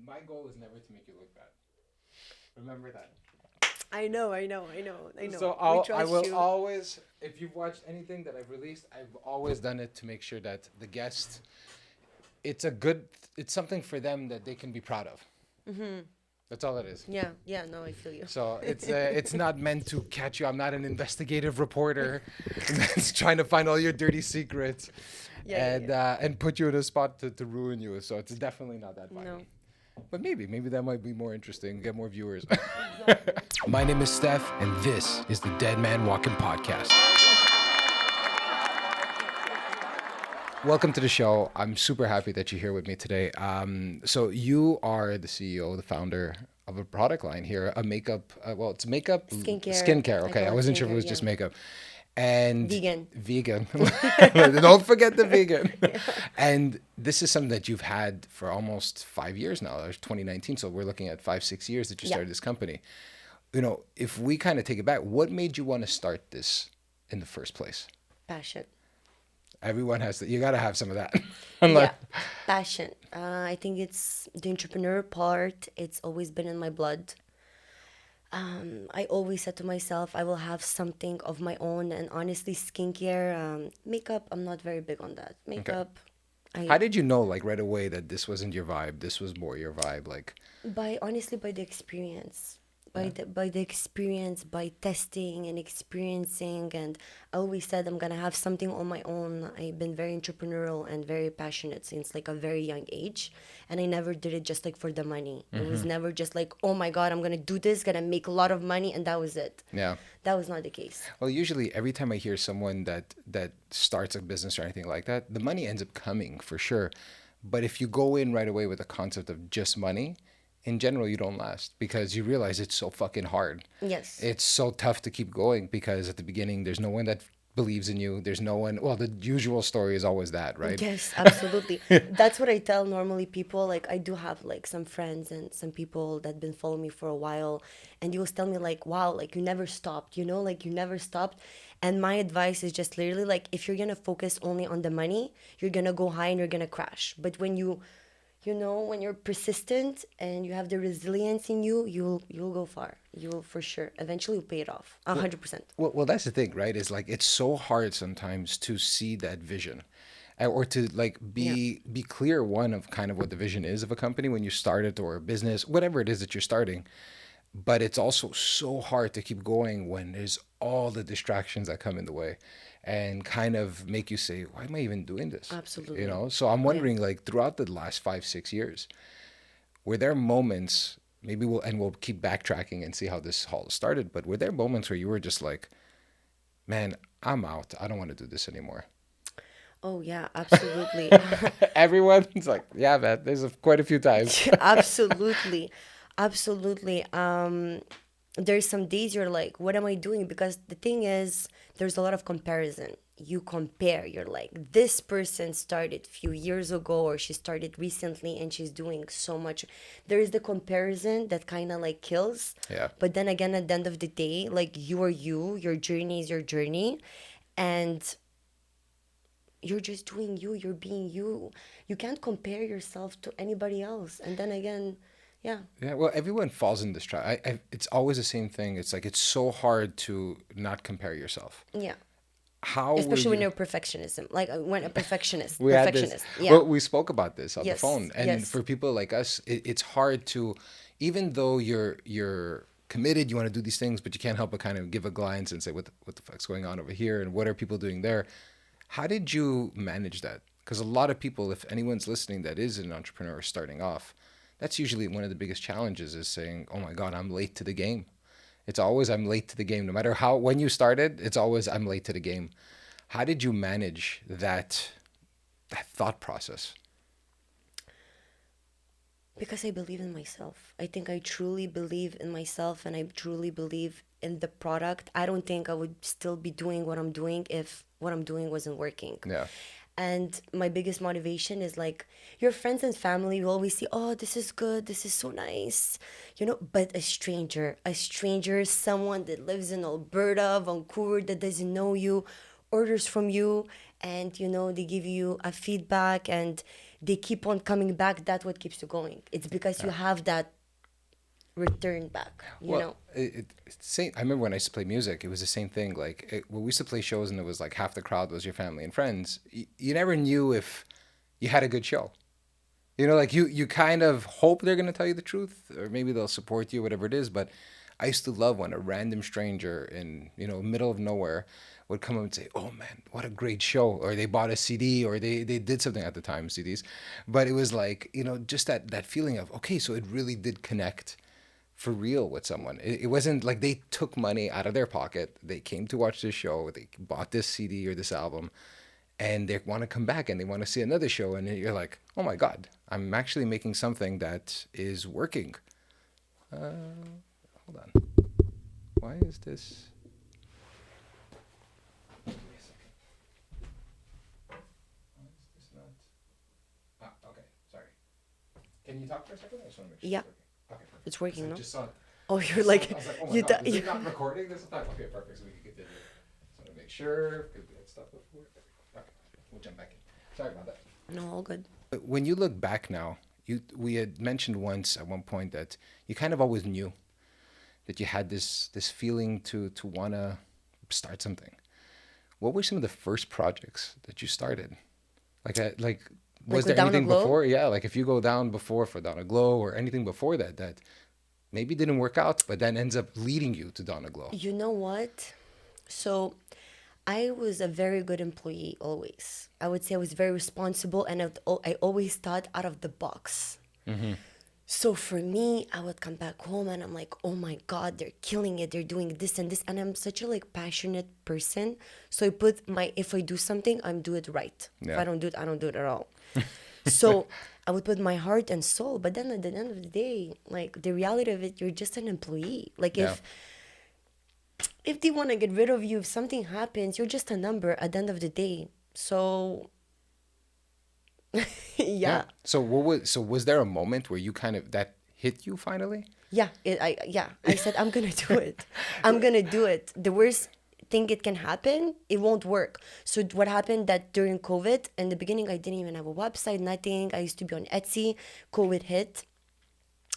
my goal is never to make you look bad. Remember that. I know. So We I trust will you. always, if you've watched anything that I've released, I've always done it to make sure that the guest, it's a good, it's something for them that they can be proud of. That's all it is. Yeah, no, I feel you. So it's not meant to catch you. I'm not an investigative reporter that's trying to find all your dirty secrets Yeah. and put you in a spot to ruin you. So it's definitely not that vibe. No. But maybe that might be more interesting, get more viewers. Exactly. My name is Steph, and this is the Dead Man Walking Podcast. Welcome to the show. I'm super happy that you're here with me today. So you are the CEO, the founder of a product line here, a makeup. Well, it's makeup, Skincare. skincare. I Okay, I call it wasn't sure if it skincare, was yeah. just makeup. And Vegan. vegan. Don't forget the vegan. Yeah. And this is something that you've had for almost 5 years now. There's 2019, so we're looking at 5-6 years that you Yeah. started this company. If we kind of take it back, what made you want to start this in the first place? Passion. Everyone has to. You got to have some of that. Yeah. Unless, Passion. I think it's the entrepreneur part. It's always been in my blood. I always said to myself, I will have something of my own. And honestly, skincare, makeup, I'm not very big on that. okay. Makeup, How I did you know, like right away, that this wasn't your vibe? This was more your vibe. Like, by honestly by the experience. yeah. By the experience, by testing and experiencing, and I always said I'm gonna have something on my own. I've been very entrepreneurial and very passionate since like a very young age, and I never did it just like for the money. It was never just like, oh my god, I'm gonna do this, gonna make a lot of money, and that was it. Yeah. That was not the case. Well, usually every time I hear someone that starts a business or anything like that, the money ends up coming for sure. But if you go in right away with the concept of just money, in general, you don't last because you realize it's so fucking hard. Yes. It's so tough to keep going because at the beginning, there's no one that believes in you. There's no one. Well, the usual story is always that, right? Yes, absolutely. That's what I tell normally people. Like I do have like some friends and some people that been following me for a while, and you will tell me like, "Wow, like you never stopped," like you never stopped. And my advice is just literally like, if you're gonna focus only on the money, you're gonna go high and you're gonna crash. But when when you're persistent and you have the resilience in you, you'll go far. You'll for sure eventually pay it off. 100%. Well, that's the thing, right? Is like it's so hard sometimes to see that vision, or to like Yeah. be clear one of kind of what the vision is of a company when you start it or a business, whatever it is that you're starting. But it's also so hard to keep going when there's all the distractions that come in the way, and kind of make you say, "Why am I even doing this?" Absolutely. So I'm Oh yeah. wondering, like throughout the last 5-6 years, were there moments? Maybe we'll keep backtracking and see how this all started. But were there moments where you were just like, man, I'm out. I don't want to do this anymore. Oh yeah, absolutely. Everyone's like, yeah, man, quite a few times. Absolutely. Absolutely. There's some days you're like, what am I doing? Because the thing is, there's a lot of comparison. You compare, you're like, this person started few years ago or she started recently and she's doing so much. There is the comparison that kind of like kills. Yeah. But then again, at the end of the day, like you are you, your journey is your journey. And you're just doing you, you're being you. You can't compare yourself to anybody else. And then again, yeah. Yeah, well, everyone falls in this trap. It's always the same thing. It's like it's so hard to not compare yourself. Yeah. How were Especially when you? you're perfectionism. Like when a perfectionist. We had this. Perfectionist. Yeah. Well, we spoke about this on the Yes. phone, and Yes. for people like us, it's hard to, even though you're committed, you want to do these things, but you can't help but kind of give a glance and say, what the fuck's going on over here, and what are people doing there? How did you manage that? Because a lot of people, if anyone's listening that is an entrepreneur starting off, that's usually one of the biggest challenges is saying, oh my God, I'm late to the game. It's always I'm late to the game. No matter when you started, it's always I'm late to the game. How did you manage that thought process? Because I believe in myself. I think I truly believe in myself and I truly believe in the product. I don't think I would still be doing what I'm doing if what I'm doing wasn't working. Yeah. And my biggest motivation is like your friends and family will always say, oh, this is good, this is so nice, but a stranger, someone that lives in Alberta, Vancouver, that doesn't know you, orders from you, and they give you a feedback, and they keep on coming back. That's what keeps you going. It's because you have that return back, you Well, know. it's same. I remember when I used to play music, it was the same thing. Like when we used to play shows, and it was like half the crowd was your family and friends. You never knew if you had a good show. You know, like you kind of hope they're gonna tell you the truth, or maybe they'll support you, whatever it is. But I used to love when a random stranger in middle of nowhere would come up and say, "Oh man, what a great show!" Or they bought a CD, or they did something at the time, CDs. But it was like just that feeling of okay, so it really did connect for real with someone. It wasn't like they took money out of their pocket. They came to watch this show. They bought this CD or this album, and they want to come back and they want to see another show. And you're like, oh my God, I'm actually making something that is working. Hold on. Why is this? Give me a second. Why is this not? Ah, okay. Sorry. Can you talk for a second? I just want to make sure Yeah, it's working. Okay, perfect. it's 'Cause working, I no? just saw it. Oh, I you're saw like, it. I was like, oh my you God, thought is you. it not recording this time? Okay, perfect. So we can continue. Just want to make sure because we had stuff before. Okay, we'll jump back in. Sorry about that. No, all good. But when you look back now, we had mentioned once at one point that you kind of always knew that you had this feeling to wanna start something. What were some of the first projects that you started? Like Like was with there Dauna anything Glow, before? Yeah, like if you go down before for DaunaGlow or anything before that maybe didn't work out, but then ends up leading you to DaunaGlow. you know what? So I was a very good employee always. I would say I was very responsible and I always thought out of the box. So for me, I would come back home and I'm like, oh my God, they're killing it. They're doing this and this. And I'm such a like passionate person. So I put if I do something, I'm do it right. If Yeah. I don't do it, I don't do it at all. So I would put my heart and soul. But then at the end of the day, like the reality of it, you're just an employee. Like Yeah. if they want to get rid of you, if something happens, you're just a number at the end of the day. So Yeah. yeah. So was there a moment where you kind of that hit you finally? I said I'm gonna do it. I'm gonna do it. The worst thing it can happen, it won't work. So what happened that during COVID, in the beginning, I didn't even have a website, nothing. I used to be on Etsy. COVID hit,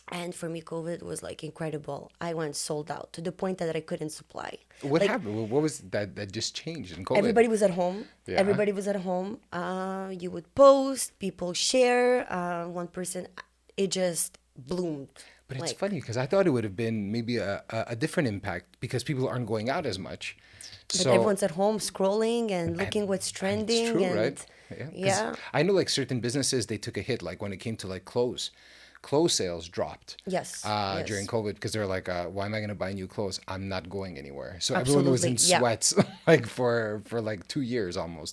and for me, COVID was like incredible. I went sold out to the point that I couldn't supply. What Like happened? What was that just changed in COVID? everybody was at home. Yeah. Everybody was at home. You would post, people share. One person, it just bloomed. But it's Like funny because I thought it would have been maybe a different impact because people aren't going out as much. but So, everyone's at home scrolling and and, looking what's and it's trending true, right? and Yeah. Because yeah. I know like certain businesses, they took a hit, like when it came to like clothes. Clothes sales dropped Yes, during yes. COVID because they're like, why am I going to buy new clothes? I'm not going anywhere. So everyone was in Absolutely. Yeah. sweats like for like 2 years almost.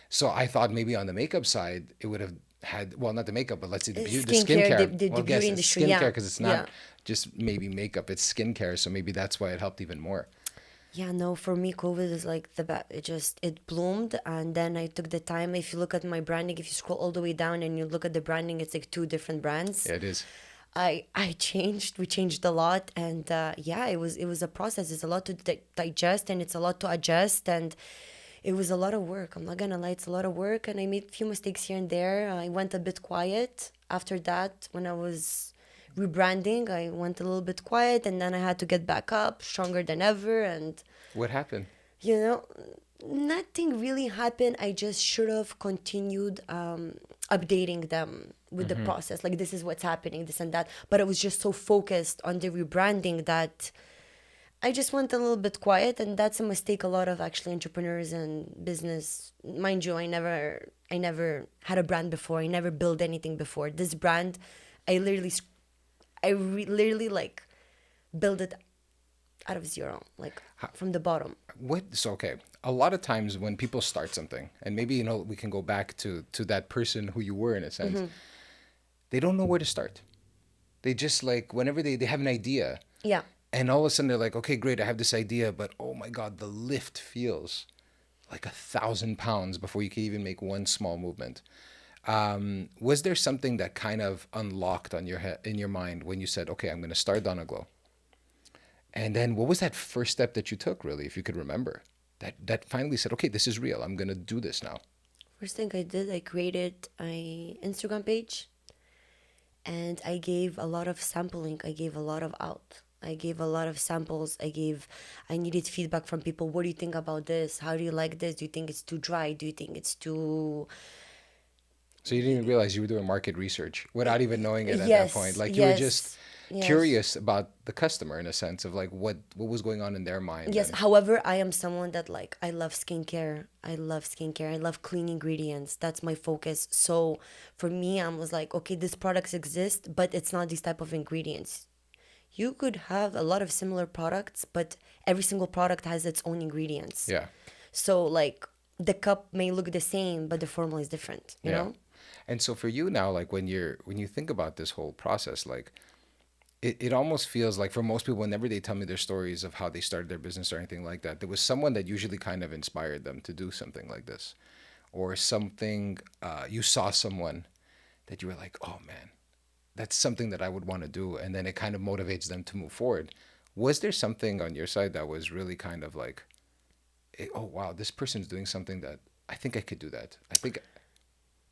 So I thought maybe on the makeup side, it would have had, well, not the makeup, but let's say the Skincare, skincare. the Well, I guess beauty it's industry. skincare Yeah. because it's Yeah. not just maybe makeup, it's skincare. So maybe that's why it helped even more. Yeah, no, for me, COVID is like it bloomed. And then I took the time. If you look at my branding, if you scroll all the way down and you look at the branding, it's like two different brands. Yeah, it is. I changed. We changed a lot, and yeah, it was a process. It's a lot to digest, and it's a lot to adjust, and it was a lot of work. I'm not gonna lie, it's a lot of work, and I made a few mistakes here and there. I went a bit quiet after that when I was rebranding. I went a little bit quiet, and then I had to get back up, stronger than ever, and What happened? you know nothing really happened. I just should have continued updating them with the process, like this is what's happening, this and that, but I was just so focused on the rebranding that I just went a little bit quiet, and that's a mistake a lot of actually entrepreneurs and business. Mind you, I never had a brand before. I never built anything before. This brand, I literally literally like build it out of zero, like from the bottom. So okay, a lot of times when people start something, and maybe we can go back to that person who you were in a sense, they don't know where to start. They just like whenever they have an idea, Yeah. and all of a sudden they're like, okay, great, I have this idea, but oh my God, the lift feels like 1,000 pounds before you can even make one small movement. Was there something that kind of unlocked on your head in your mind when you said, okay, I'm going to start DaunaGlow? And then what was that first step that you took, really, if you could remember, that finally said, okay, this is real. I'm going to do this now. First thing I did, I created a Instagram page and I gave a lot of sampling. I gave a lot of out. I gave a lot of samples. I needed feedback from people. What do you think about this? How do you like this? Do you think it's too dry? Do you think it's too... So you didn't even realize you were doing market research without even knowing it at that point. Yes, Like you were just yes, yes. curious about the customer in a sense of like what was going on in their mind. Yes, And however, I am someone that like I love skincare. I love skincare. I love clean ingredients. That's my focus. So for me, I was like, okay, these products exist, but it's not these type of ingredients. You could have a lot of similar products, but every single product has its own ingredients. yeah, So like the cup may look the same, but the formula is different, you yeah. know? And so for you now, like when you think about this whole process, like it almost feels like for most people, whenever they tell me their stories of how they started their business or anything like that, there was someone that usually kind of inspired them to do something like this, or something you saw someone that you were like, oh man, that's something that I would want to do, and then it kind of motivates them to move forward. Was there something on your side that was really kind of like, oh wow, this person's doing something that I think I could do that. I think,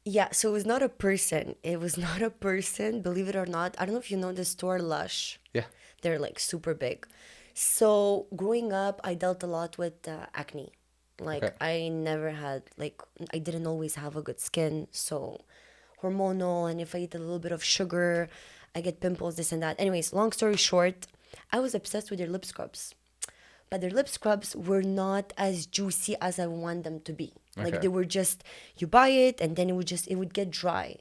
Yeah, so it was not a person. It was not a person, believe it or not. I don't know if you know the store Lush. yeah, They're like super big. So growing up, I dealt a lot with acne. okay, Like I never had like I didn't always have a good skin, so hormonal, and if I eat a little bit of sugar, I get pimples, this and that. Anyways, long story short, I was obsessed with their lip scrubs. But their lip scrubs were not as juicy as I want them to be. Like okay, they were just you buy it and then it would get dry.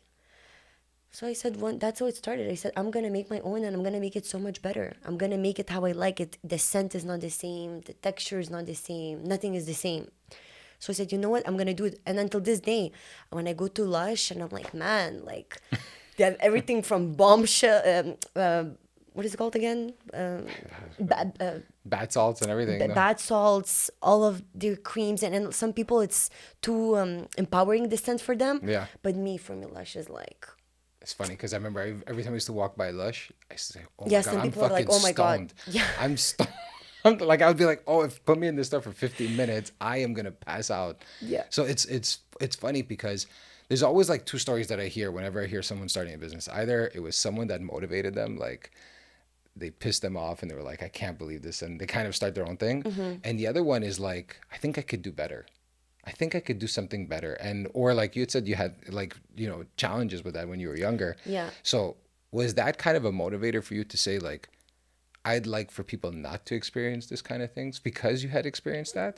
So I said, one, that's how it started. I said, I'm going to make my own and I'm going to make it so much better. I'm going to make it how I like it. The scent is not the same. The texture is not the same. Nothing is the same. So I said, you know what? I'm going to do it. And until this day, when I go to Lush and I'm like, man, like they have everything from bombshell. What is it called again? Ba- uh, bath salts and everything. No? Bath salts, all of their creams. And some people, it's too empowering the scent for them. Yeah. But me, for me, Lush is like, It's funny because I remember every time I used to walk by Lush, I used to say, "Oh my yeah, god, some I'm people are like, fucking oh my God. stoned. Yeah. I'm stoned." Like I would be like, "Oh, if put me in this stuff for 15 minutes, I am gonna pass out." Yeah. So it's funny because there's always like two stories that I hear whenever I hear someone starting a business. Either it was someone that motivated them, like they pissed them off and they were like, "I can't believe this," and they kind of start their own thing. And the other one is like, "I think I could do better. I think I could do something better." And or like you had said, you had like challenges with that when you were younger. Yeah. So was that kind of a motivator for you to say like, I'd like for people not to experience this kind of things because you had experienced that?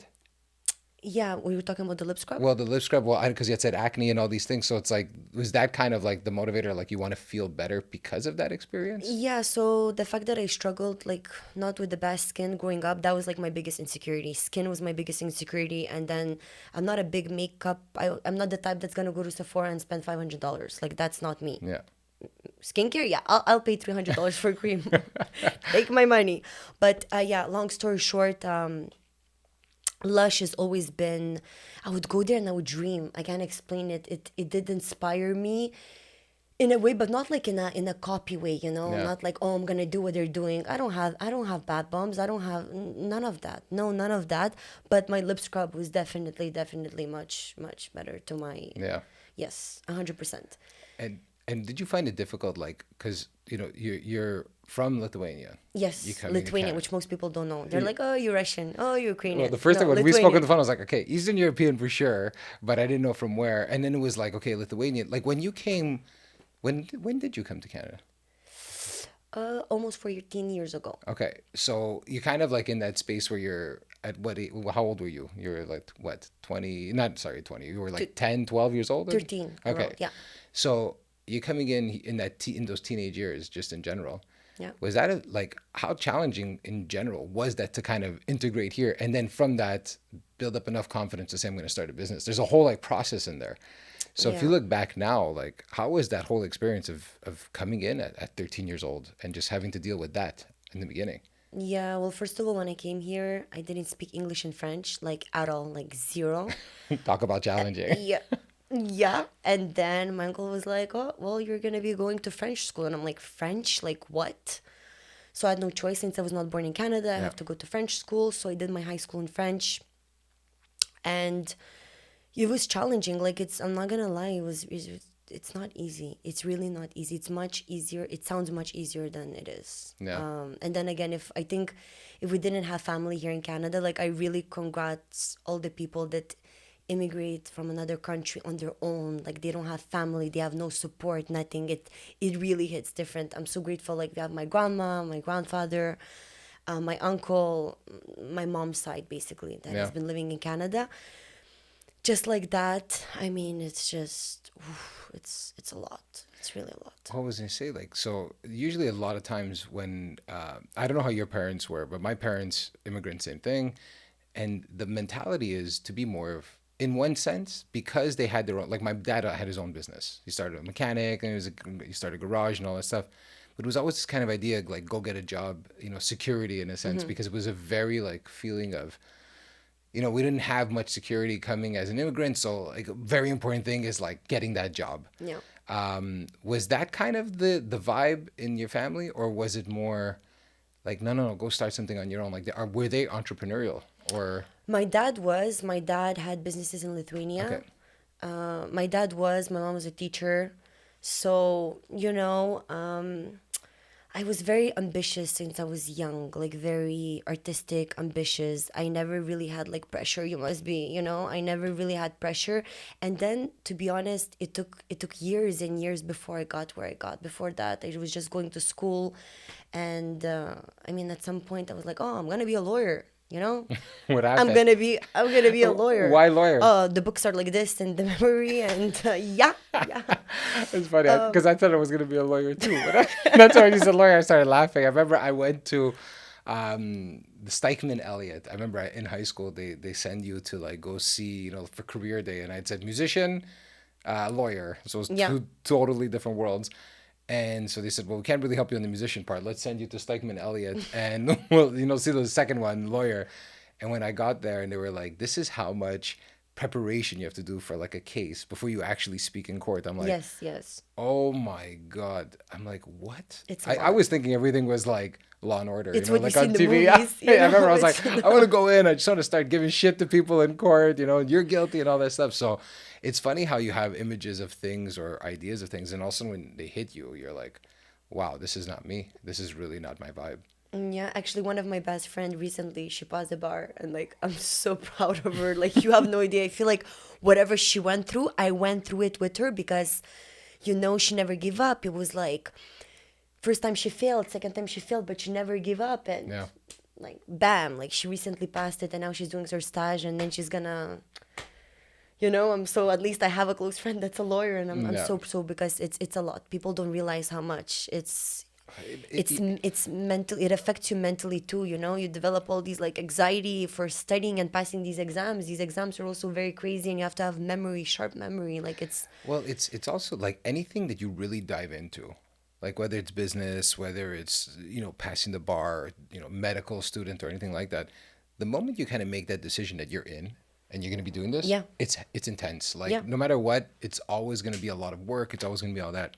Yeah. We were talking about the lip scrub. Well, the lip scrub, well, because you had said acne and all these things. So it's like, was that kind of like the motivator? Like you want to feel better because of that experience? Yeah. So the fact that I struggled, like, not with the best skin growing up, that was like my biggest insecurity. Skin was my biggest insecurity. And then I'm not a big makeup. I'm not the type that's going to go to Sephora and spend $500. Like, that's not me. Yeah. Skincare, yeah, I'll pay $300 for cream. Take my money. But yeah, long story short, Lush has always been. I would go there and I would dream. I can't explain it. It did inspire me in a way, but not like in a copy way. Yeah. Not like, oh, I'm gonna do what they're doing. I don't have bad bombs. I don't have none of that. No, none of that. But my lip scrub was definitely much better to my. Yeah. Yes, 100%. And did you find it difficult, like, because you're from Lithuania? You Yes, come into Lithuania, Canada. which most people don't know. They're like, oh, you're Russian. Oh, you're Well, Ukrainian. the first No, time when we spoke on the Lithuanian. phone, I was like, okay, Eastern European for sure, but I didn't know from where. And then it was like, okay, Lithuanian. Like when you came, when did you come to Canada? Almost 14 years ago. Okay, so you're kind of like in that space where you're at what? How old were you? You were like what? 20? Not sorry, 20. You were Th- like 10, 12 years old. 13 Okay, around. Yeah. so you're coming in in those teenage years, just in general. Yeah. Was that like how challenging in general was that to kind of integrate here and then from that build up enough confidence to say I'm going to start a business? There's a whole like process in there. So if you Yeah. look back now, like how was that whole experience of coming in at 13 years old and just having to deal with that in the beginning? Yeah. Well, first of all, when I came here, I didn't speak English and French, like at all, like zero. Talk about challenging. Yeah. Yeah. And then my uncle was like, oh, well, you're going to be going to French school. And I'm like, French? Like what? So I had no choice since I was not born in Canada. I Yeah. have to go to French school. So I did my high school in French. And It was challenging. Like I'm not gonna lie. It's not easy. It's really not easy. It's much easier. It sounds much easier than it is. Yeah. And then again, if I think if we didn't have family here in Canada, like I really congrats all the people that immigrate from another country on their own. Like they don't have family. They have no support. Nothing. It really hits different. I'm so grateful. Like we have my grandma, my grandfather, my uncle, my mom's side basically that has Yeah. been living in Canada just like that. I mean, it's just it's a lot. It's really a lot. What was I say? Like, so usually a lot of times when I don't know how your parents were, but my parents, immigrants, same thing, and the mentality is to be more of, in one sense, because they had their own. Like my dad had his own business. He started a mechanic, and he started a garage and all that stuff. But it was always this kind of idea, like go get a job, security in a sense, because it was a very like feeling of, we didn't have much security coming as an immigrant. So like a very important thing is like getting that job. Yeah. Was that kind of the vibe in your family, or was it more like no, no, no, go start something on your own? Like, were they entrepreneurial or My dad had businesses in okay, Lithuania. My dad was. My mom was a teacher. So I was very ambitious since I was young, like very artistic, ambitious. I never really had like pressure. You must be, I never really had pressure. And then, to be honest, it took years and years before I got where I got. Before that, I was just going to school, and I mean, at some point, I was like, oh, I'm gonna be a lawyer. You know, what I'm happened? gonna be I'm gonna be a lawyer. Why lawyer? The books are like this and the memory and yeah, yeah. It's funny because I thought I was going to be a lawyer too. But that's why you said lawyer. I started laughing. I remember I went to the Stikeman Elliott. I remember in high school they send you to like go see for career day, and I'd said musician, lawyer. So it was Yeah. two totally different worlds. And so they said, well, we can't really help you on the musician part. Let's send you to Stikeman Elliott and we'll, see the second one, lawyer. And when I got there and they were like, this is how much preparation you have to do for like a case before you actually speak in court. I'm like, Yes, yes. oh my God. I'm like, what? It's a I lot. was thinking everything was like Law and Order, It's what you like see on in the TV. movies, I remember I was it's, like, I want to go in. I just want to start giving shit to people in court, you're guilty and all that stuff. So it's funny how you have images of things or ideas of things. And also when they hit you, you're like, wow, this is not me. This is really not my vibe. Yeah, actually, one of my best friend recently, she passed the bar, and like I'm so proud of her. Like you have no idea. I feel like whatever she went through, I went through it with her because, she never gave up. It was like first time she failed, second time she failed, but she never gave up, and Yeah. like bam, like she recently passed it, and now she's doing her stage, and then she's gonna. I'm so at least I have a close friend that's a lawyer, and I'm Yeah. so because it's a lot. People don't realize how much It, it, it's mental. It affects you mentally too. You develop all these like anxiety for studying and passing these exams. These exams are also very crazy, and you have to have memory, sharp memory. Like it's well, it's also like anything that you really dive into, like whether it's business, whether it's passing the bar, medical student or anything like that. The moment you kind of make that decision that you're in and you're going to be doing this, yeah, it's intense. yeah. Like no matter what, it's always going to be a lot of work. It's always going to be all that.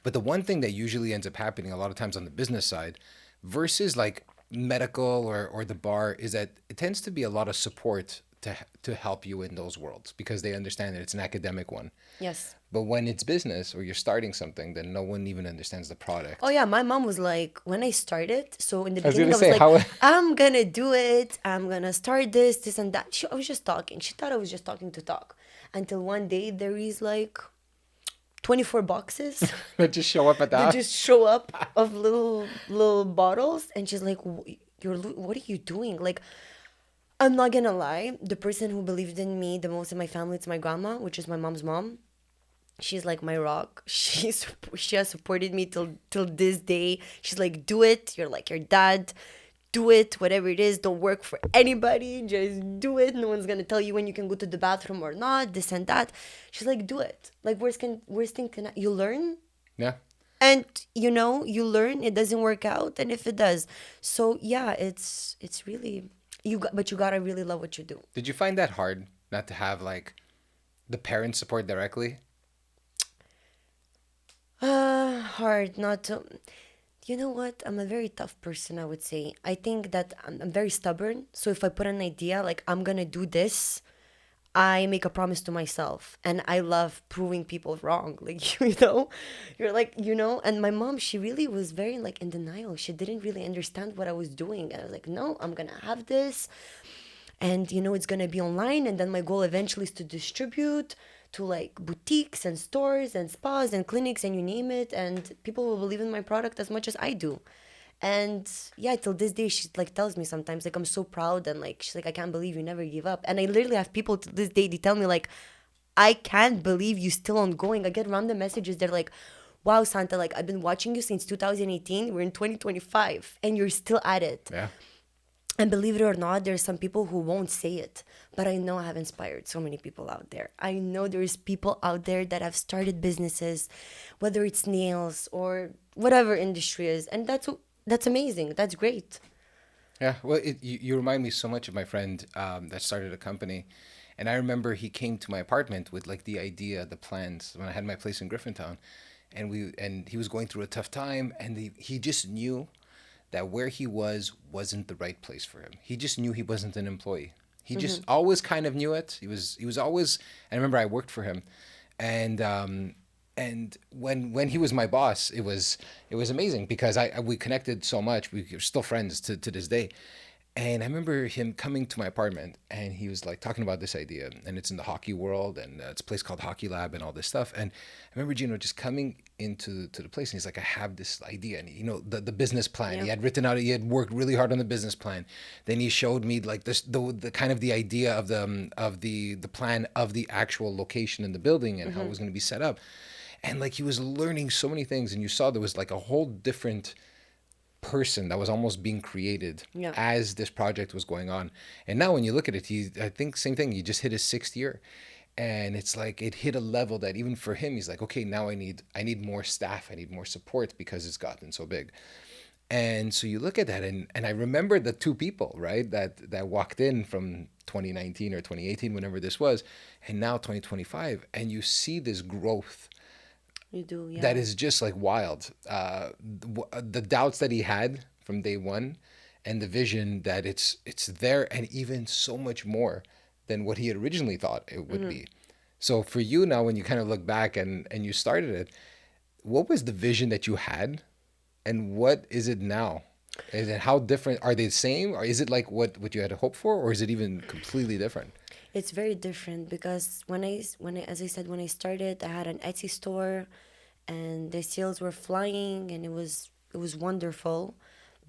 But the one thing that usually ends up happening a lot of times on the business side versus like medical or the bar is that it tends to be a lot of support to help you in those worlds because they understand that it's an academic one. Yes. But when it's business or you're starting something, then no one even understands the Oh product. yeah, my mom was like when I started. So in the I was beginning, gonna I was say like, how. I'm gonna do it. I'm gonna start this and that. I was just talking. She thought I was just talking to talk, until one day there is like 24 boxes That just show up at the they house. just show up of little bottles, and she's like, what are you doing? Like, I'm not gonna lie, the person who believed in me the most in my family, it's my grandma, which is my mom's mom. She's like my rock. She has supported me till this day. She's like, do it, you're like your dad, do it, whatever it is, don't work for anybody, just do it. No one's gonna tell you when you can go to the bathroom or not, this and that. She's like, do it. Like, worst thing can you learn? Yeah. And you learn, it doesn't work out, and if it does, so yeah, it's really but you gotta really love what you do. Did you find that hard not to have like the parent support directly? Hard not to. You know what, I'm a very tough person, I would say. I think that I'm very stubborn, so if I put an idea like I'm gonna do this, I make a promise to myself, and I love proving people wrong. Like, you know, you're like, you know, and my mom, she really was very like in denial. She didn't really understand what I was doing. And I was like, no, I'm gonna have this, and you know, it's gonna be online. And then my goal eventually is to distribute to like boutiques and stores and spas and clinics and you name it. And people will believe in my product as much as I do. And yeah, till this day, she like tells me sometimes, like, I'm so proud. And like, she's like, I can't believe you never give up. And I literally have people to this day, they tell me, like, I can't believe you still ongoing. I get random messages. They're like, wow, Santa, like, I've been watching you since 2018. We're in 2025 and you're still at it. Yeah. And believe it or not, there's some people who won't say it, but I know I have inspired so many people out there. I know there's people out there that have started businesses, whether it's nails or whatever industry is, and that's amazing. That's great. Yeah, well, you remind me so much of my friend that started a company, and I remember he came to my apartment with like the idea, the plans when I had my place in Griffintown, and he was going through a tough time, and he just knew that where he was wasn't the right place for him. He just knew he wasn't an employee. He just always kind of knew it. He was always. I remember I worked for him, and when he was my boss, it was amazing because we connected so much. We're still friends to this day. And I remember him coming to my apartment and he was like talking about this idea and it's in the hockey world and it's a place called Hockey Lab and all this stuff. And I remember Gino just coming into the place and he's like, I have this idea. And the business plan, Yeah. he had worked really hard on the business plan. Then he showed me like this, the kind of the idea of the plan of the actual location in the building and how it was going to be set up. And like he was learning so many things and you saw there was like a whole different person that was almost being created Yeah. as this project was going on. And now when you look at it, I think same thing, he just hit his sixth year. And it's like it hit a level that even for him, he's like, okay, now I need more staff, I need more support because it's gotten so big. And so you look at that and I remember the two people, right, that walked in from 2019 or 2018, whenever this was, and now 2025, and you see this growth You do, that yeah. is just like wild. The doubts that he had from day one, and the vision that it's there, and even so much more than what he had originally thought it would be. So for you now, when you kind of look back and you started it, what was the vision that you had, and what is it now? Is it how different are they the same, or is it like what you had hoped for, or is it even completely different? It's very different because as I said, when I started, I had an Etsy store, and the sales were flying, and it was wonderful.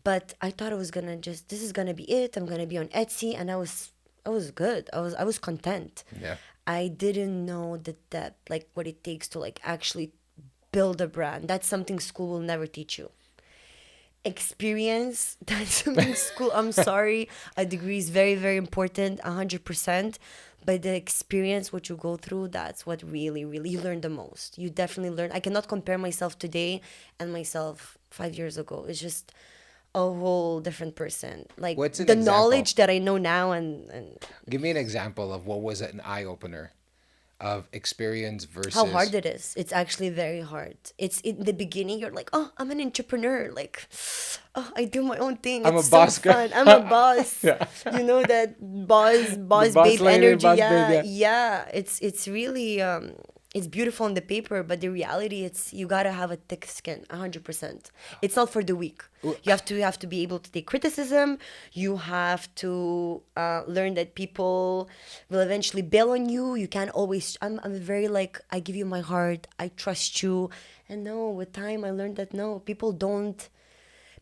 But I thought it was gonna just this is gonna be it. I'm gonna be on Etsy, and I was good. I was content. Yeah. I didn't know the depth, like what it takes to like actually build a brand. That's something school will never teach you. Experience, that's something school, I'm sorry, a degree is very, very important, 100%, but the experience, what you go through, that's what really, really, you learn the most. You definitely learn. I cannot compare myself today and myself 5 years ago. It's just a whole different person, like What's an the example? knowledge that I know now. And Give me an example of what was an eye opener of experience how versus hard it is. It's actually very hard. It's in the beginning, you're like, oh, I'm an entrepreneur. Like, oh, I do my own thing. I'm a It's so boss guy. fun. I'm a boss. Yeah. You know that boss, The boss boss babe lady, energy. boss baby. Yeah, Yeah. yeah. It's really it's beautiful on the paper, but the reality, it's you gotta have a thick skin, 100%. It's not for the weak. You have to be able to take criticism. You have to learn that people will eventually bail on you. You can't always. I'm very like, I give you my heart. I trust you. And no, with time I learned that no, people don't.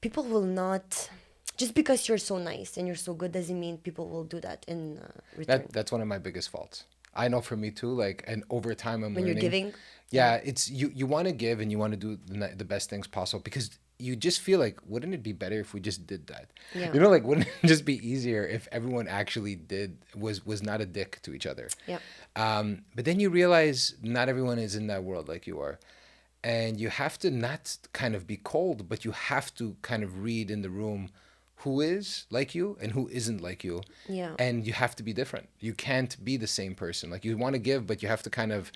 People will not. Just because you're so nice and you're so good doesn't mean people will do that in return. That's one of my biggest faults. I know for me too. Like, and over time, I'm When you're learning. giving, yeah, Yeah, it's you. You want to give and you want to do the best things possible because you just feel like, wouldn't it be better if we just did that? yeah, Like, wouldn't it just be easier if everyone actually was not a dick to each other? yeah. But then you realize not everyone is in that world like you are. And you have to not kind of be cold, but you have to kind of read in the room who is like you and who isn't like you. Yeah. And you have to be different. You can't be the same person. Like, you want to give, but you have to kind of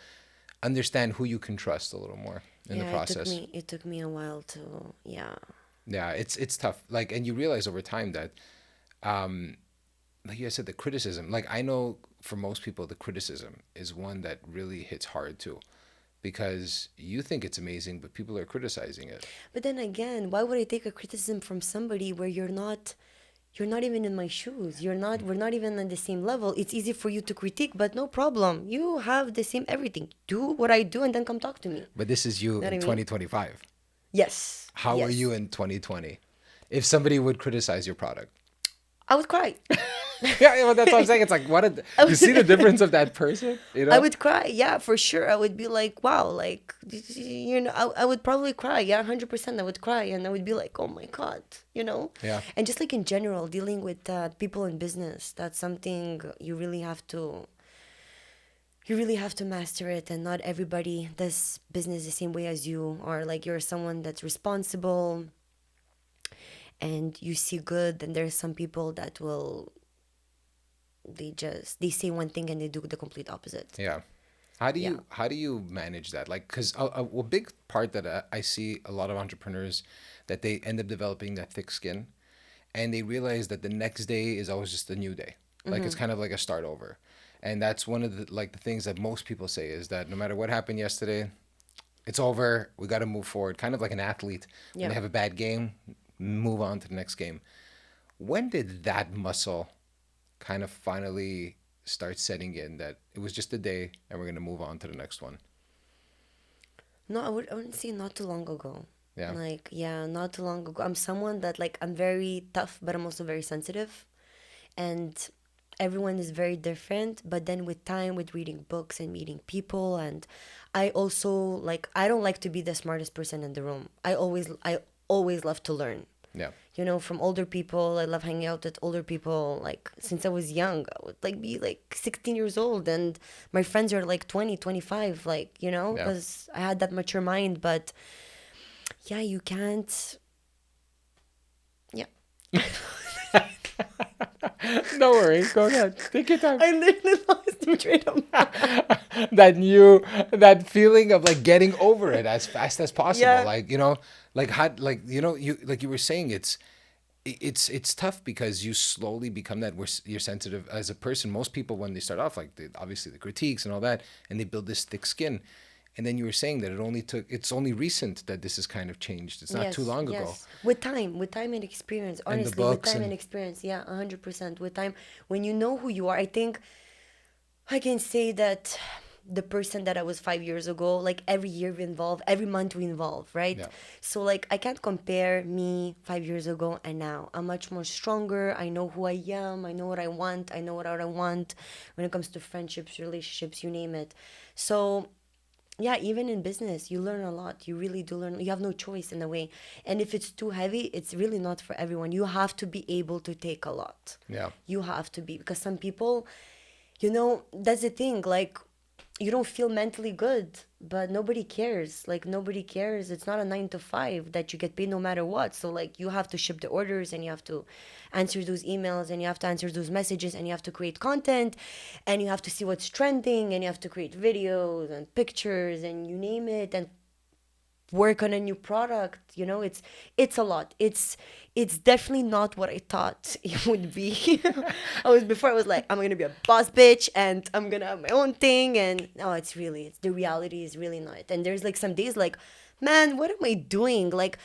understand who you can trust a little more in the Yeah, it took process. me it took me a while to, yeah. Yeah, it's tough. Like, and you realize over time that, like you said, the criticism. Like, I know for most people, the criticism is one that really hits hard too, because you think it's amazing, but people are criticizing it. But then again, why would I take a criticism from somebody where you're not even in my shoes. We're not even on the same level. It's easy for you to critique, but no problem. You have the same everything. Do what I do and then come talk to me. But this is you Know what in I mean? 2025. Yes. How are you Yes. in 2020? If somebody would criticize your product. I would cry. Yeah, well, that's what I'm saying. It's like, what did I you see the would, difference of that person? You I know? would cry. Yeah, for sure. I would be like, wow, like, I would probably cry. Yeah, 100%. I would cry. And I would be like, oh my God, you know? Yeah. And just like in general, dealing with people in business, that's something you really have to master it. And not everybody does business the same way as you, or like you're someone that's responsible and you see good. And there's some people that they say one thing and they do the complete opposite. Yeah. Yeah. How do you manage that? Like, because a big part that I see a lot of entrepreneurs that they end up developing that thick skin, and they realize that the next day is always just a new day. Like it's kind of like a start over, and that's one of the things that most people say is that no matter what happened yesterday, it's over. We got to move forward. Kind of like an athlete when Yeah. they have a bad game, move on to the next game. When did that muscle kind of finally start setting in that it was just a day and we're going to move on to the next one? No, I wouldn't say not too long ago. Yeah. Like, yeah, not too long ago. I'm someone that like I'm very tough, but I'm also very sensitive. And everyone is very different. But then with time, with reading books and meeting people, and I also like I don't like to be the smartest person in the room. I always love to learn. Yeah. From older people. I love hanging out with older people. Like since I was young, I would like be like 16 years old and my friends are like 20, 25, like, Yeah. because I had that mature mind. But yeah, you can't. Yeah. No worries. Go ahead. Take your time. I literally lost my train of That feeling of like getting over it as fast as possible. Yeah. Like, like how, like, you, like you were saying, it's tough because you slowly become that where you're sensitive as a person. Most people, when they start off, like obviously the critiques and all that, and they build this thick skin. And then you were saying that it's only recent that this has kind of changed. It's not too Yes, long ago. yes. With time and experience. And the Honestly, with books time and and experience. Yeah, 100%. With time, when you know who you are, I think I can say that the person that I was 5 years ago, like every year we evolve, every month we evolve, right? yeah, So like I can't compare me 5 years ago and now. I'm much more stronger. I know who I am. I know what I want. I know what I don't want when it comes to friendships, relationships, you name it. So yeah, even in business, you learn a lot. You really do learn. You have no choice in a way. And if it's too heavy, it's really not for everyone. You have to be able to take a lot. yeah, You have to be, because some people, that's the thing. Like, you don't feel mentally good, but nobody cares. Like, nobody cares. It's not a 9 to 5 that you get paid no matter what. So, like, you have to ship the orders and you have to answer those emails and you have to answer those messages and you have to create content and you have to see what's trending and you have to create videos and pictures and you name it and work on a new product. It's a lot. It's definitely not what I thought it would be. I was like, I'm gonna be a boss bitch and I'm gonna have my own thing. And no, it's the reality is really not. And there's like some days like, man, what am I doing? Like,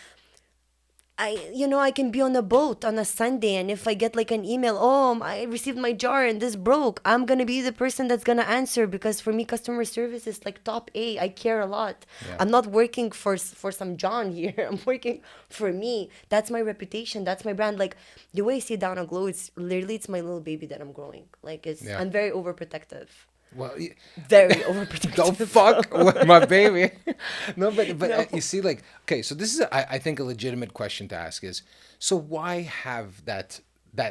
I can be on a boat on a Sunday, and if I get like an email, oh, I received my jar and this broke, I'm gonna be the person that's gonna answer, because for me, customer service is like top A. I care a lot. yeah, I'm not working for some John here. I'm working for me. That's my reputation. That's my brand. Like the way I see DaunaGlow, it's my little baby that I'm growing. Like yeah. I'm very overprotective. Well, Very overprotective. don't fuck with my baby. No, but No. you see, like, okay, so this is I think a legitimate question to ask is, so why have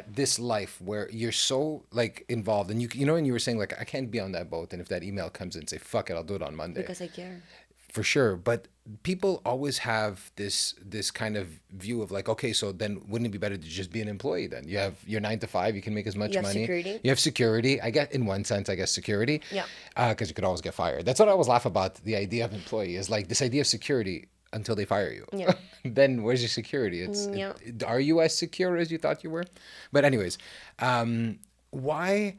this life where you're so like involved and and you were saying like I can't be on that boat, and if that email comes in, say fuck it, I'll do it on Monday. Because I care. For sure, but people always have this kind of view of like, okay, so then wouldn't it be better to just be an employee? Then you have your 9 to 5, you can make as much You have money. security. You have security. I get in one sense, I guess security, Yeah. because you could always get fired. That's what I always laugh about the idea of employee is like this idea of security until they fire you. Yeah. Then where's your security? Yeah. Are you as secure as you thought you were? But anyways, why?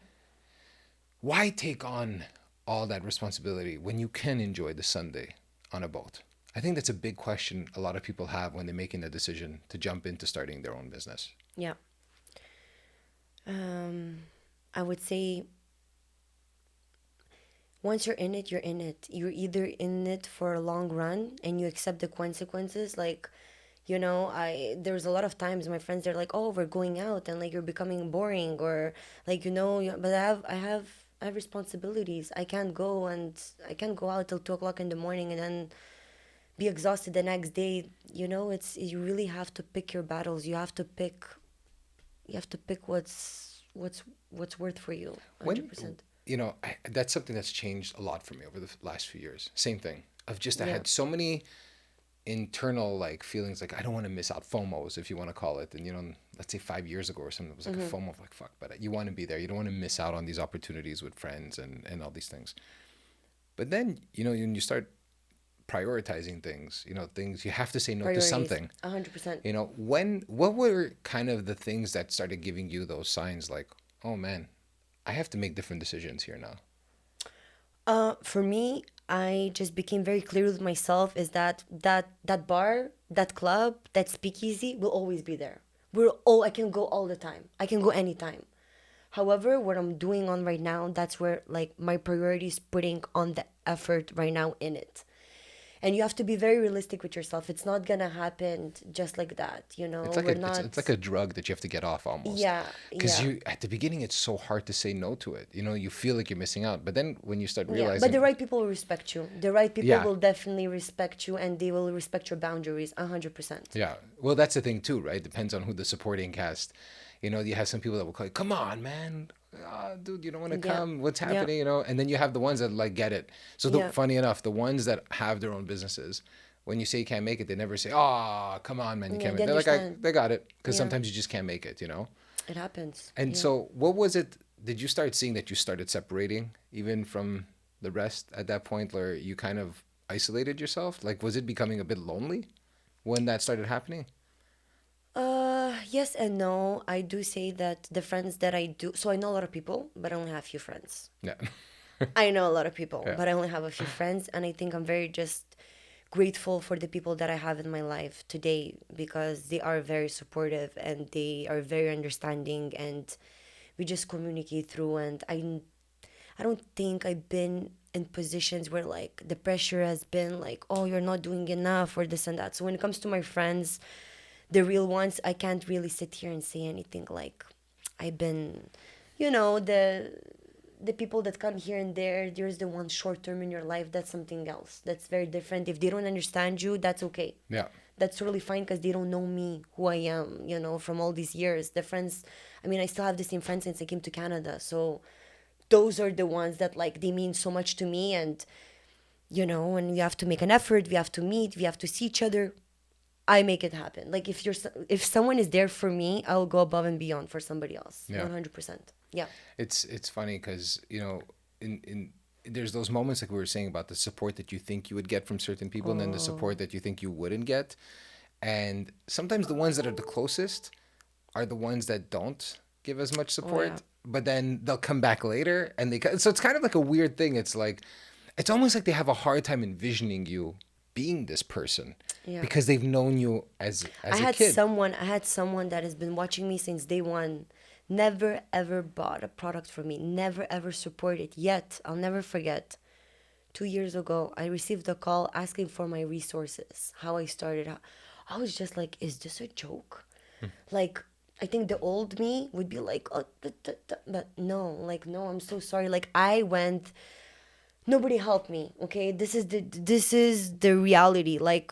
Why take on all that responsibility when you can enjoy the Sunday on a boat? I think that's a big question a lot of people have when they're making the decision to jump into starting their own business. Yeah. Um, I would say once you're in it, you're in it. You're either in it for a long run and you accept the consequences. Like, there's a lot of times my friends they're like, "Oh, we're going out," and like you're becoming boring, or like but I have responsibilities. I can't go out till 2 o'clock in the morning and then be exhausted the next day. It's you really have to pick your battles. You have to pick what's worth for you, When, 100%. that's something that's changed a lot for me over the last few years. Same thing. Of just, I Yeah. had so many internal like feelings like I don't want to miss out, FOMOs if you want to call it. And let's say 5 years ago or something, it was like a Mm-hmm. FOMO of like fuck, but you want to be there. You don't want to miss out on these opportunities with friends and all these things. But then when you start prioritizing things, things you have to say no to Priorities, something. 100%. What were kind of the things that started giving you those signs like, oh man, I have to make different decisions here now? For me, I just became very clear with myself is that bar, that club, that speakeasy will always be there. I can go all the time. I can go anytime. However, what I'm doing on right now, that's where like my priority is putting on the effort right now in it. And you have to be very realistic with yourself. It's not gonna happen just like that. It's like We're it's like not. a drug that you have to get off almost. Yeah, Because yeah. you at the beginning it's so hard to say no to it. You feel like you're missing out. But then when you start Yeah, but the realizing, right people will respect you. The right people yeah, will definitely respect you and they will respect your boundaries 100%. yeah. Well, that's the thing too, right? Depends on who the supporting cast. You have some people that will call you, come on, man. Dude, you don't want to Yeah. come. What's Yeah. happening? And then you have the ones that like get it. So Yeah. funny enough, the ones that have their own businesses, when you say you can't make it, they never say, "Oh, come on, man, you Yeah, can't they make." They're like, understand. they got it," because Yeah. sometimes you just can't make it. It happens. And Yeah. so, what was it? Did you start seeing that you started separating even from the rest at that point, where you kind of isolated yourself? Like, was it becoming a bit lonely when that started happening? Yes and no. I do say that the friends that I do, so I know a lot of people, but I only have a few friends. Yeah, I know a lot of people, yeah, but I only have a few friends, and I think I'm very just grateful for the people that I have in my life today because they are very supportive and they are very understanding, and we just communicate through. And I don't think I've been in positions where like the pressure has been like, oh, you're not doing enough or this and that. So when it comes to my friends, the real ones, I can't really sit here and say anything like I've been, the people that come here and there, there's the one short term in your life, that's something else. That's very different. If they don't understand you, that's okay. yeah, That's totally fine because they don't know me, who I am, from all these years. The friends, I mean, I still have the same friends since I came to Canada. So those are the ones that like they mean so much to me. And and we have to make an effort, we have to meet, we have to see each other. I make it happen. Like if someone is there for me, I'll go above and beyond for somebody else. yeah. 100%. Yeah. It's funny because in there's those moments like we were saying about the support that you think you would get from certain people, and then the Oh, support that you think you wouldn't get. And sometimes the ones that are the closest are the ones that don't give as much oh yeah. support, but then they'll come back later so it's kind of like a weird thing. It's like it's almost like they have a hard time envisioning you being this person Yeah. because they've known you as a kid. I had someone that has been watching me since day one. Never ever bought a product from me. Never ever supported. Yet I'll never forget. 2 years ago, I received a call asking for my resources. How I started. I was just like, "Is this a joke?" Like, I think the old me would be like, "Oh," but no, like, no. I'm so sorry. Like, I went. Nobody helped me. Okay, this is the reality. Like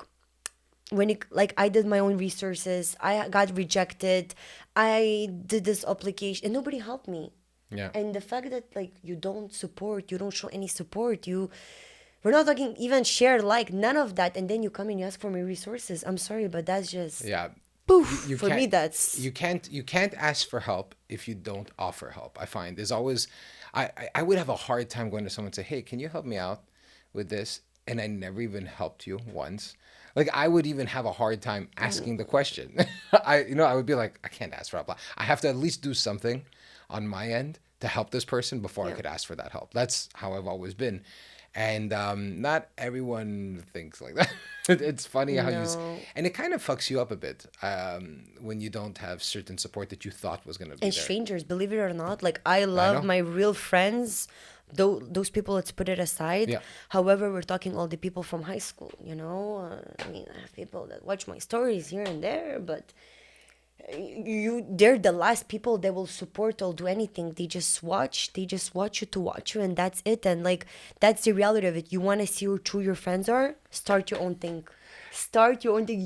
when it like I did my own resources, I got rejected. I did this application and nobody helped me. Yeah. And the fact that like you don't show any support, we're not talking even share, like none of that, and then you come and you ask for my resources. I'm sorry, but that's just Yeah. poof You for me. can't That's you can't ask for help if you don't offer help. I find there's always I would have a hard time going to someone and say, "Hey, can you help me out with this?" And I never even helped you once. Like I would even have a hard time asking the question. I would be like, I can't ask for help. I have to at least do something on my end to help this person before I Yeah. could ask for that help. That's how I've always been. And not everyone thinks like that. It's funny how No. and it kind of fucks you up a bit when you don't have certain support that you thought was going to be And there. strangers, believe it or not, like I I love know. my real friends. Though those people, let's put it aside. Yeah. However, we're talking all the people from high school. I mean, I have people that watch my stories here and there, but they're the last people that will support or do anything. They just watch you to watch you, and that's it. And like that's the reality of it. You want to see who true your friends are, start your own thing. Start your own thing.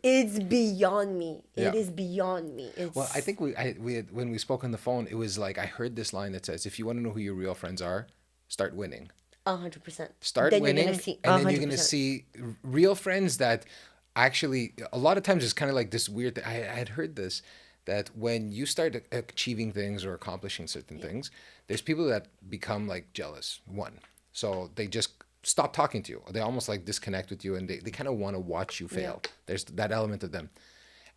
It's beyond me. Yeah. It is beyond me. Well, I It's think we had, when we spoke on the phone, it was like I heard this line that says, "If you want to know who your real friends are, start winning. 100%. Start Then you're gonna winning, see and a then you're hundred gonna percent. see real friends that actually a lot of times it's kind of like this weird thing. I had heard this that when you start achieving things or accomplishing certain things, there's people that become like jealous. One, so they just stop talking to you. They almost like disconnect with you, and they kind of want to watch you Yeah. fail. There's that element of them.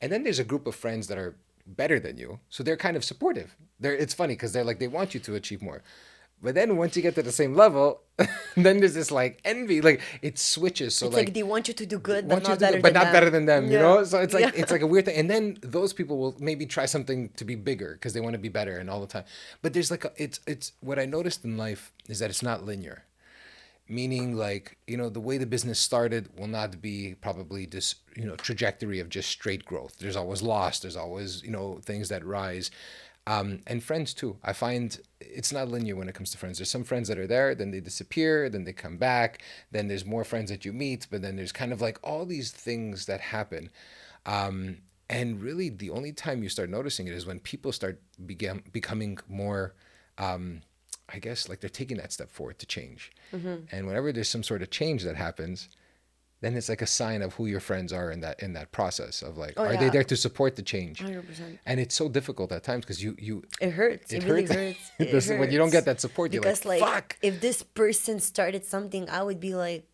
And then there's a group of friends that are better than you. So they're kind of supportive. It's funny because they're like, they want you to achieve more. But then once you get to the same level, then there's this like envy. Like it switches. So It's like like they want you to do good, but want you not to do better good, but than not better them. than them, you Yeah. know? So Yeah. it's like a weird thing. And then those people will maybe try something to be bigger because they want to be better and all the time. But there's like it's what I noticed in life is that it's not linear, meaning like the way the business started will not be probably this trajectory of just straight growth. There's always loss, there's always things that rise. And friends too, I find it's not linear when it comes to friends. There's some friends that are there, then they disappear, then they come back, then there's more friends that you meet, but then there's kind of like all these things that happen. And really the only time you start noticing it is when people start becoming more, I guess, like they're taking that step forward to change. And whenever there's some sort of change that happens, then it's like a sign of who your friends are in that process of like, Oh are they yeah. there to support the change? 100%. And it's so difficult at times because It hurts. it It really hurts. hurts. It When you don't get hurts. that support, you're like, Because like fuck. if this person started something, I would be like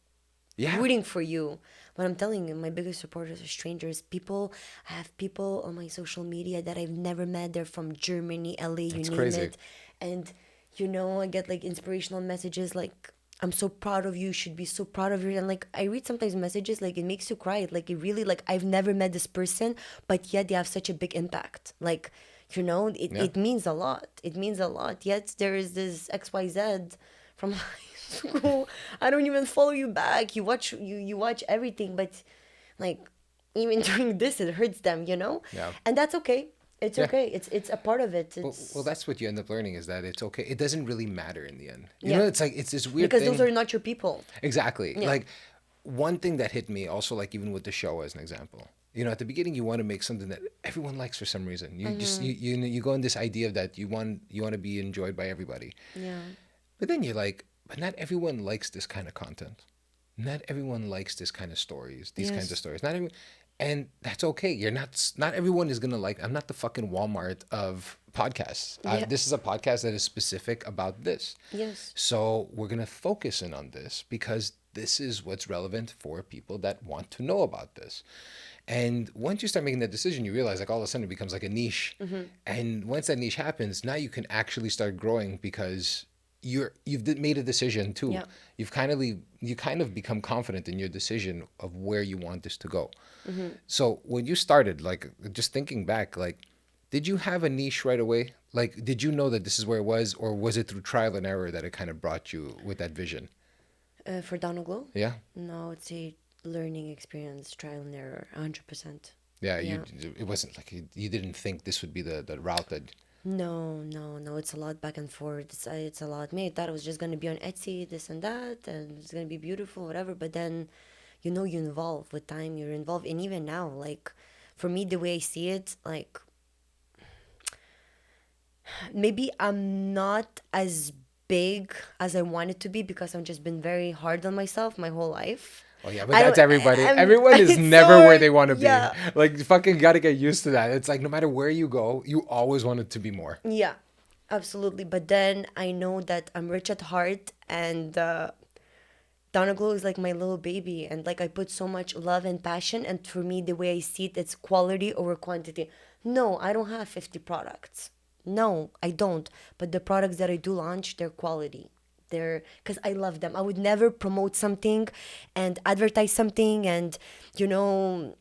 Yeah, rooting for you. But I'm telling you, my biggest supporters are strangers. I have people on my social media that I've never met. They're from Germany, LA, you it's name crazy. it. And I get like inspirational messages like I'm so proud of you, you should be so proud of you. And like I read sometimes messages like it makes you cry. Like it really like I've never met this person, but yet they have such a big impact. Like, Yeah. it means a lot. It means a lot. Yet there is this XYZ from high school. I don't even follow you back. You watch everything, but like even during this it hurts them. Yeah. And that's okay. It's Yeah. okay. It's a part of it. Well, It's that's what you end up learning is that it's okay. It doesn't really matter in the end. yeah. It's like it's this weird Because those thing. are not your people. Exactly. Yeah. Like one thing that hit me also, like even with the show as an example. At the beginning you want to make something that everyone likes for some reason. You just you go in this idea that you want to be enjoyed by everybody. Yeah. But then you're like, but not everyone likes this kind of content. Not everyone likes this kind of stories, these kinds of Yes. stories. Not everyone, and that's okay. Not everyone is gonna like. I'm not the fucking Walmart of podcasts. Yeah. This is a podcast that is specific about this. Yes. So we're gonna focus in on this because this is what's relevant for people that want to know about this. And once you start making that decision, you realize like all of a sudden it becomes like a niche. And once that niche happens, now you can actually start growing because made a decision too. Yeah. You kind of become confident in your decision of where you want this to go. So when you started, like just thinking back, like did you have a niche right away? Like did you know that this is where it was, or was it through trial and error that it kind of brought you with that vision? For DaunaGlow? Yeah. No, it's a learning experience, trial and error, 100%. Yeah, Yeah. it wasn't like you didn't think this would be the route that. No, no, no. It's a lot back and forth. It's a lot. Me, I thought it was just gonna be on Etsy, this and that, and it's gonna be beautiful, whatever. But then, you involve with time. You're involved, and even now, like, for me, the way I see it, like, maybe I'm not as big as I wanted to be because I've just been very hard on myself my whole life. Oh yeah, but I that's don't. everybody. I'm. Everyone is It's never so. where they want to be. Yeah. Like you fucking got to get used to that. It's like no matter where you go, you always want it to be more. Yeah, absolutely. But then I know that I'm rich at heart, and DaunaGlow is like my little baby, and like I put so much love and passion. And for me, the way I see it, it's quality over quantity. No, I don't have 50 products. No, I don't. But the products that I do launch, they're quality. They're because I love them. I would never promote something and advertise something and, you know,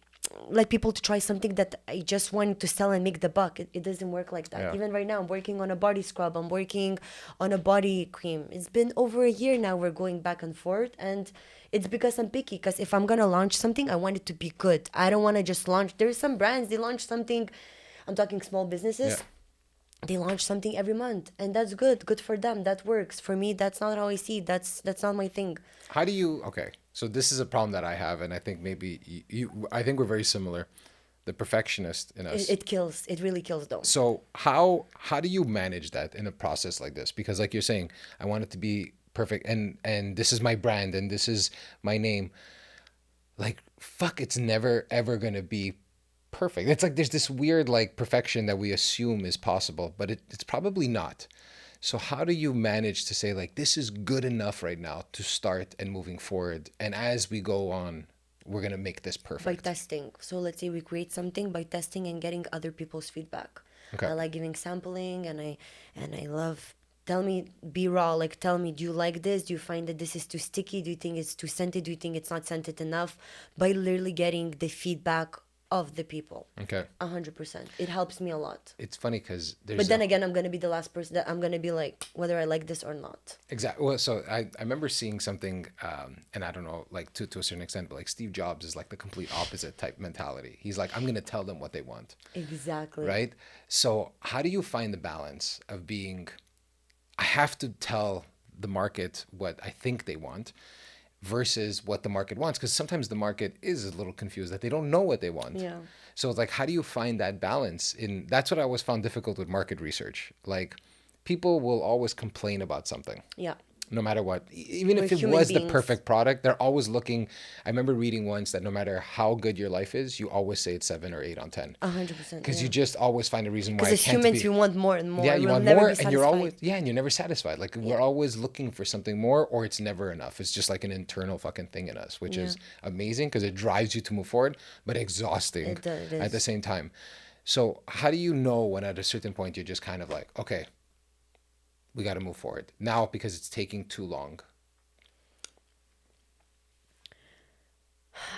let people to try something that I just want to sell and make the buck. It doesn't work like that. Yeah. Even right now, I'm working on a body scrub. I'm working on a body cream. It's been over a year now. We're going back and forth, and it's because I'm picky. Because if I'm gonna launch something, I want it to be good. I don't want to just launch. There's some brands they launch something. I'm talking small Yeah. businesses, they launch something every month, and that's good for them, that works. For me, that's not how I see it. That's not my thing. How do you, okay, so this is a problem that I have, and I think maybe I think we're very similar. The perfectionist in us. It kills, it really kills them. So how do you manage that in a process like this? Because like you're saying, I want it to be perfect, and this is my brand and this is my name. Like fuck, it's never ever gonna be perfect. It's like there's this weird like perfection that we assume is possible, but it's probably not. So how do you manage to say like this is good enough right now to start and moving forward, and as we go on, we're gonna make this By perfect? testing. So let's say we create something by testing and getting other people's feedback. Okay. I like giving sampling, and I love, tell me, be raw, like tell me, do you like this? Do you find that this is too sticky? Do you think it's too scented? Do you think it's not scented enough? By literally getting the feedback of the people. Okay. 100%. It helps me a lot. It's funny because But there's then a again, I'm gonna be the last person that I'm gonna be like whether I like this or not. exactly. Well, so I remember seeing something, and I don't know, like to a certain extent, but like Steve Jobs is like the complete opposite type mentality. He's like, I'm gonna tell them what they want, Exactly. right? So how do you find the balance of being, I have to tell the market what I think they want versus what the market wants? Because sometimes the market is a little confused that they don't know what they want. Yeah. So it's like, how do you find that balance? That's what I always found difficult with market research. Like, people will always complain about something Yeah. no matter what. Even We're if it human was the beings. perfect product, they're always looking. I remember reading once that no matter how good your life is, you always say it's 7 or 8 on 10, 100%. because you Yeah. just always find a reason why Because it as can't humans, be. we want more and Yeah, more. you We'll want never be more, and you're satisfied. always, yeah, and you're never satisfied. Like, Yeah. we're always looking for something more, or it's never enough. It's just like an internal fucking thing in us, which Yeah. is amazing because it drives you to move forward, but exhausting It at the is. same time. So how do you know when at a certain point you're just kind of like, okay, we got to move forward now because it's taking too long?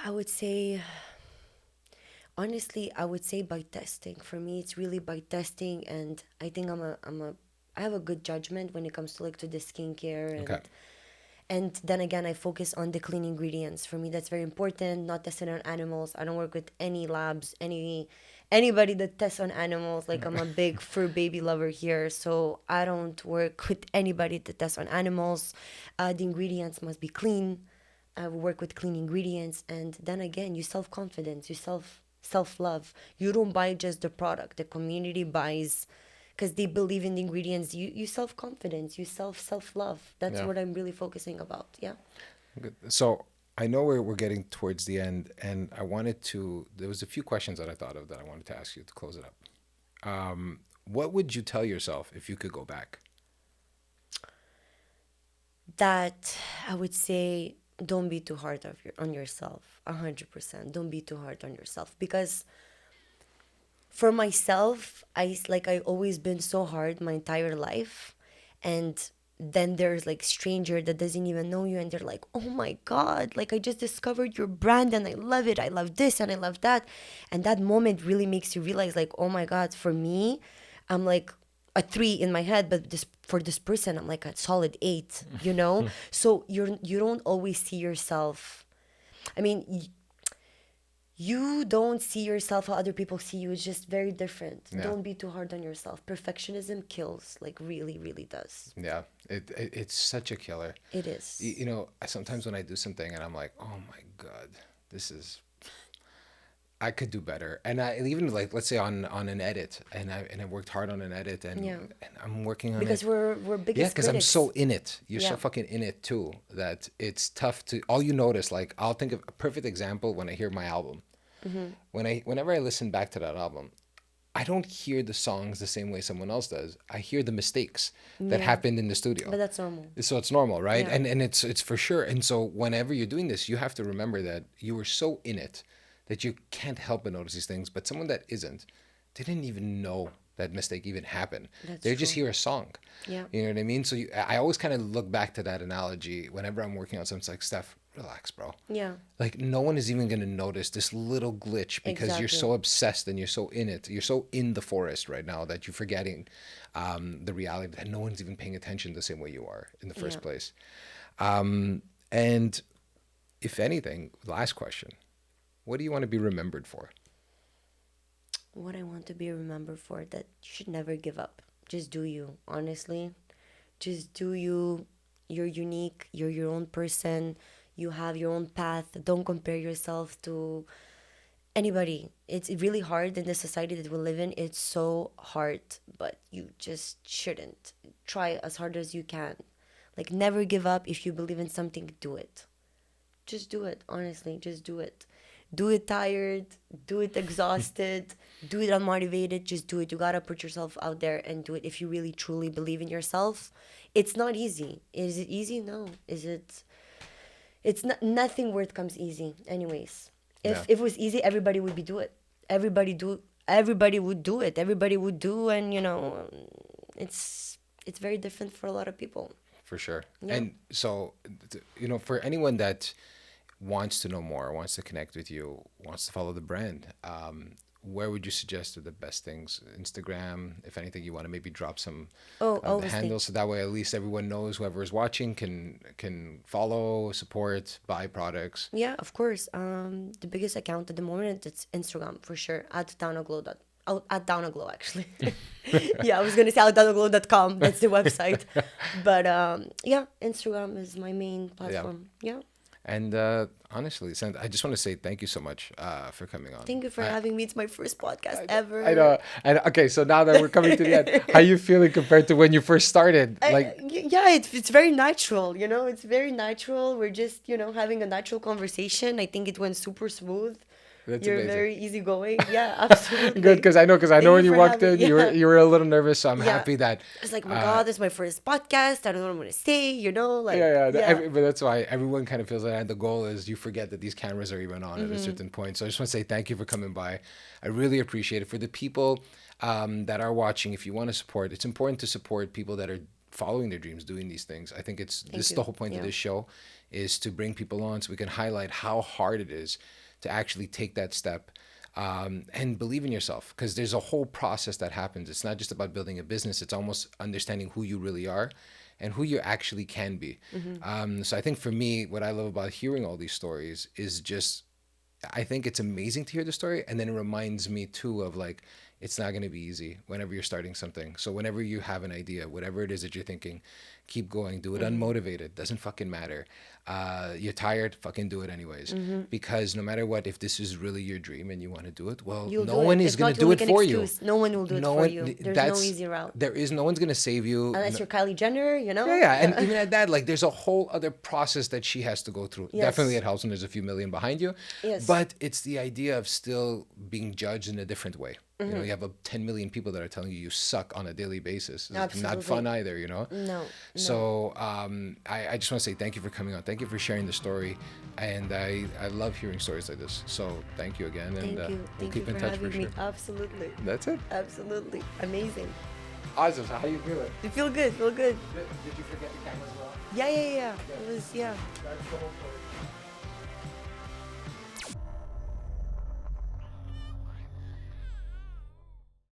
I would say, honestly, I would say by testing. For me, it's really by testing, and I think I have a good judgment when it comes to like to the skincare, Okay. and then again, I focus on the clean ingredients. For me, that's very important. Not tested on animals. I don't work with any labs, anybody that tests on animals. Like I'm a big fur baby lover here, so I don't work with anybody that tests on animals. The ingredients must be clean. I work with clean ingredients, and then again, you self confidence, you self love. You don't buy just the product. The community buys because they believe in the ingredients. You self confidence, you self love. That's Yeah. what I'm really focusing about. Yeah. Good. So I know we're getting towards the end, and I wanted to. There was a few questions that I thought of that I wanted to ask you to close it up. What would you tell yourself if you could go back? That I would say, don't be too hard on yourself. 100%. Don't be too hard on yourself because for myself, I always been so hard my entire life, and then there's like stranger that doesn't even know you, and they're like, oh my god, like I just discovered your brand and I love it, I love this and I love that, and that moment really makes you realize like, oh my god, for me, I'm like a 3 in my head, but this for this person I'm like a solid 8, you know. So you don't always see yourself. I mean, you don't see yourself how other people see you. It's just very different. Yeah, Don't be too hard on yourself. Perfectionism kills, like really, really does. yeah. It's such a killer. It is. You know, sometimes when I do something and I'm like, oh my god, this is, I could do better. And I even like, let's say on an edit, and I worked hard on an edit, Yeah. and I'm working on Because it. we're Yeah, biggest because I'm so critics. in it. You're so Yeah. fucking in it too that it's tough to. All you notice, like, I'll think of a perfect example when I hear my album. Whenever I listen back to that album, I don't hear the songs the same way someone else does. I hear the mistakes that Yeah. happened in the But studio. that's normal. So it's normal, right? Yeah. And it's for sure. And so whenever you're doing this, you have to remember that you were so in it that you can't help but notice these things. But someone that isn't, they didn't even know that mistake even happen. That's They just true. hear a song. Yeah. You know what I mean? So I always kind of look back to that analogy whenever I'm working on something. It's like, Steph, relax, bro. Yeah. Like no one is even going to notice this little glitch because you're Exactly. so obsessed and you're so in it. You're so in the forest right now that you're forgetting the reality that no one's even paying attention the same way you are in the Yeah. first place. And if anything, last question, what do you want to be remembered for? What I want to be remembered for, that you should never give up. Just do you, honestly. Just do you. You're unique. You're your own person. You have your own path. Don't compare yourself to anybody. It's really hard in the society that we live in. It's so hard, but you just shouldn't. Try as hard as you can. Like, never give up. If you believe in something, do it. Just do it, honestly. Just do it. Do it tired, do it exhausted, do it unmotivated. Just do it. You gotta put yourself out there and do it if you really truly believe in yourself. It's not easy. Is it easy? No. Is it? It's not, nothing worth comes easy. Anyways, Yeah, if it was easy, everybody would be do it. Everybody would do it. Everybody would do, and it's very different for a lot of people. for sure. Yeah. And so, for anyone that wants to know more, wants to connect with you, wants to follow the brand, where would you suggest are the best things? Instagram, if anything, you want to maybe drop some Oh, of the obviously. handles, so that way at least everyone knows whoever is watching can follow, support, buy products. Yeah, of course. The biggest account at the moment, it's Instagram for sure. At DaunaGlow. At DaunaGlow, actually. Yeah, I was gonna say at DaunaGlow.com. That's the website. But yeah, Instagram is my main Yeah. platform. Yeah. And honestly, Sand, I just want to say thank you so much for coming on. Thank you for I, having me. It's my first podcast I ever. know. And okay, so now that we're coming to the end, how you feeling compared to when you first started? Like, Yeah, it's very natural. It's very natural. We're just having a natural conversation. I think it went super smooth. that's You're amazing. very easygoing. Yeah, Good, absolutely. because I know Thank you when you for walked having. in, you were Yeah. you were a little nervous. So I'm Yeah. happy that. I was like, oh my Uh, God, this is my first podcast. I don't know what I'm gonna say, like, yeah, yeah. but that's why everyone kind of feels that. And the goal is you forget that these cameras are even on at a certain point. So I just want to say thank you for coming by. I really appreciate it. For the people that are watching, if you want to support, it's important to support people that are following their dreams, doing these things. I think this Thank is the you. whole point of Yeah. this show, is to bring people on so we can highlight how hard it is to actually take that step, and believe in yourself, because there's a whole process that happens. It's not just about building a business, it's almost understanding who you really are and who you actually can be. So I think for me, what I love about hearing all these stories is just, I think it's amazing to hear the story, and then it reminds me too of like, it's not going to be easy whenever you're starting something. So whenever you have an idea, whatever it is that you're thinking, keep going, do it unmotivated, doesn't fucking matter. You're tired, fucking do it anyways, because no matter what, if this is really your dream and you want to do it, well, You'll no do it. one is If going to not, you'll do it make an for you. excuse. No one will do it No for one, you. There's no that's, easy route. there is, no one's going to save you. Unless you're Kylie Jenner. Yeah, yeah, and even at that, like, there's a whole other process that she has to go through. Definitely, Yes. it helps when there's a few million behind you, Yes. but it's the idea of still being judged in a different way. You have 10 million people that are telling you suck on a daily basis. It's not fun Absolutely. either. No. No. So I just want to say thank you for coming on. Thank you for sharing the story, and I love hearing stories like this. So thank you again, and Thank you. we'll Thank you keep in for touch for having me. sure. Absolutely. That's it. Absolutely. Amazing. Awesome. So how you feeling? You feel good. Feel good. Did you forget the cameras well? Yeah. It was, yeah. That's the whole story.